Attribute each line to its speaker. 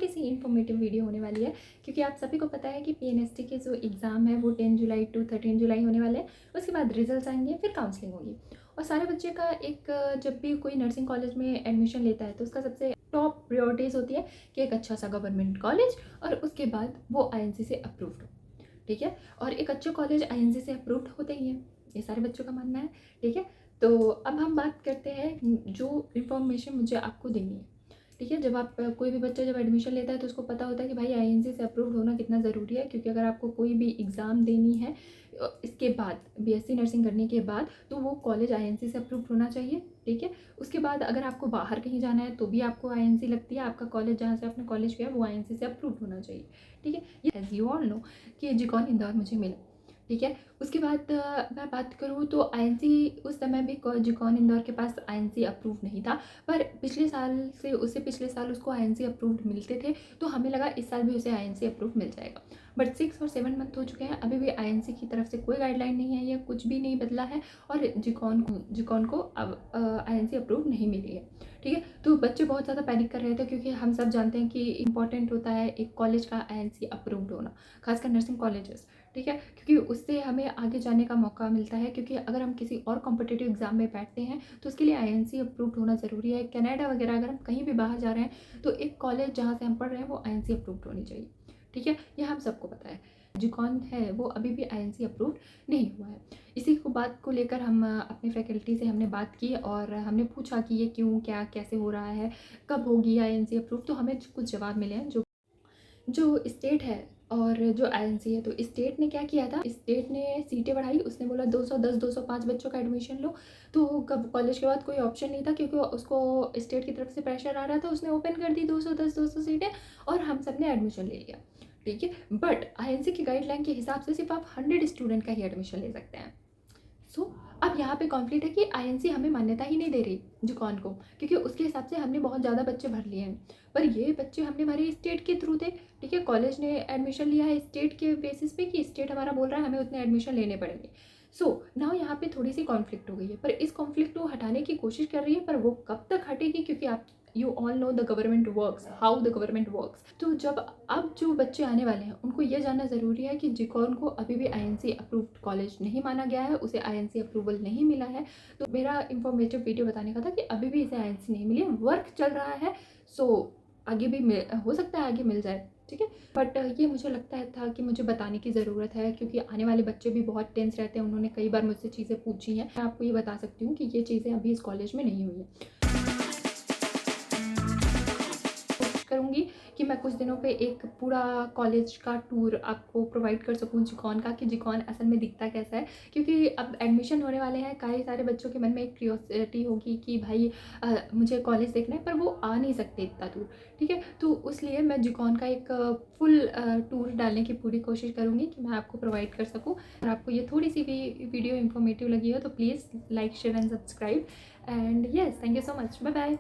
Speaker 1: छोटी सी informative video होने वाली है, क्योंकि आप सभी को पता है कि PNST के जो एग्ज़ाम है वो 10 जुलाई टू 13 जुलाई होने वाले हैं। उसके बाद रिजल्ट्स आएंगे, फिर काउंसलिंग होगी। और सारे बच्चे का एक जब भी कोई नर्सिंग कॉलेज में एडमिशन लेता है तो उसका सबसे टॉप प्रायोरिटीज़ होती है कि एक अच्छा सा गवर्नमेंट कॉलेज और उसके बाद वो INC से अप्रूव्ड हो, ठीक है। और एक अच्छे कॉलेज INC से अप्रूव्ड होते ही हैं, ये सारे बच्चों का मानना है, ठीक है। तो अब हम बात करते हैं जो इन्फॉर्मेशन मुझे आपको देनी है, ठीक है। जब आप कोई भी बच्चा जब एडमिशन लेता है तो उसको पता होता है कि भाई INC से अप्रूव्ड होना कितना ज़रूरी है, क्योंकि अगर आपको कोई भी एग्ज़ाम देनी है इसके बाद BSc नर्सिंग करने के बाद तो वो कॉलेज INC से अप्रूव्ड होना चाहिए, ठीक है। उसके बाद अगर आपको बाहर कहीं जाना है तो भी आपको INC लगती है, आपका कॉलेज जहाँ से आपने कॉलेज किया वो INC से अप्रूव्ड होना चाहिए, ठीक है। ये एज यू ऑल नो कि जिकॉन इंदौर मुझे मिला, ठीक है। उसके बाद मैं बात करूँ तो INC उस समय भी जिकॉन इंदौर के पास INC अप्रूव नहीं था, पर पिछले साल से उससे पिछले साल उसको INC अप्रूव्ड मिलते थे, तो हमें लगा इस साल भी उसे INC अप्रूव मिल जाएगा। बट 6 और 7 मंथ हो चुके हैं, अभी भी INC की तरफ से कोई गाइडलाइन नहीं है या कुछ भी नहीं बदला है, और जिकॉन को अब INC अप्रूव नहीं मिली है, ठीक है। तो बच्चे बहुत ज़्यादा पैनिक कर रहे थे, क्योंकि हम सब जानते हैं कि इंपॉर्टेंट होता है एक कॉलेज का INC अप्रूव्ड होना, खासकर नर्सिंग कॉलेजेस, ठीक है, क्योंकि उससे हमें आगे जाने का मौका मिलता है। क्योंकि अगर हम किसी और कॉम्पिटिटिव एग्जाम में बैठते हैं तो उसके लिए INC अप्रूव्ड होना ज़रूरी है। कनाडा वगैरह अगर हम कहीं भी बाहर जा रहे हैं तो एक कॉलेज जहाँ से हम पढ़ रहे हैं वो INC अप्रूव्ड होनी चाहिए, ठीक है। ये हम सबको पता है। जिकॉन है वो अभी भी INC अप्रूव्ड नहीं हुआ है। इसी को बात को लेकर हम अपने फैकल्टी से हमने बात की और हमने पूछा कि ये क्यों, क्या, कैसे हो रहा है, कब होगी INC अप्रूव। तो हमें कुछ जवाब मिले हैं। जो स्टेट है और जो INC है, तो स्टेट ने क्या किया था, स्टेट ने सीटें बढ़ाई। उसने बोला 210 205 बच्चों का एडमिशन लो। तो कब कॉलेज के बाद कोई ऑप्शन नहीं था, क्योंकि उसको स्टेट की तरफ से प्रेशर आ रहा था। उसने ओपन कर दी 210 200 सीटें और हम सब ने एडमिशन ले लिया, ठीक है। बट INC की गाइडलाइन के हिसाब से सिर्फ आप 100 स्टूडेंट का ही एडमिशन ले सकते हैं। सो अब यहाँ पे कॉन्फ्लिक्ट है कि INC हमें मान्यता ही नहीं दे रही जिकॉन को, क्योंकि उसके हिसाब से हमने बहुत ज़्यादा बच्चे भर लिए हैं। पर ये बच्चे हमने हमारे स्टेट के थ्रू थे, ठीक है। कॉलेज ने एडमिशन लिया है स्टेट के बेसिस पे कि स्टेट हमारा बोल रहा है हमें उतने एडमिशन लेने पड़ेंगे। सो नाउ यहाँ पे थोड़ी सी कॉन्फ्लिक्ट हो गई है, पर इस कॉन्फ्लिक्ट को हटाने की कोशिश कर रही है, पर वो कब तक हटेगी, क्योंकि आप you all know the government works, how the government works. तो जब अब जो बच्चे आने वाले हैं उनको ये जानना ज़रूरी है कि जिकॉन को अभी भी INC अप्रूव्ड कॉलेज नहीं माना गया है, उसे INC अप्रूवल नहीं मिला है। तो मेरा इंफॉर्मेटिव वीडियो बताने का था कि अभी भी इसे INC नहीं मिली है, वर्क चल रहा है। सो आगे भी हो सकता है आगे मिल जाए, ठीक है। बट ये मुझे लगता है था कि मुझे बताने की ज़रूरत है, क्योंकि आने वाले बच्चे भी बहुत टेंस रहते हैं। उन्होंने कई बार मुझसे चीज़ें पूछी हैं। मैं आपको ये बता सकती हूँ कि ये चीज़ें अभी इस कॉलेज में नहीं हुई है। करूँगी कि मैं कुछ दिनों पे एक पूरा कॉलेज का टूर आपको प्रोवाइड कर सकूँ जिकॉन का, कि जिकॉन असल में दिखता कैसा है। क्योंकि अब एडमिशन होने वाले हैं, कई सारे बच्चों के मन में एक क्यूरियोसिटी होगी कि भाई मुझे कॉलेज देखना है, पर वो आ नहीं सकते इतना दूर, ठीक है। तो इसलिए मैं जिकॉन का एक फुल टूर डालने की पूरी कोशिश करूँगी कि मैं आपको प्रोवाइड कर सकूँ। और आपको ये थोड़ी सी भी वीडियो इन्फॉर्मेटिव लगी हो तो please like, share and subscribe. And yes, thank you so much, bye bye.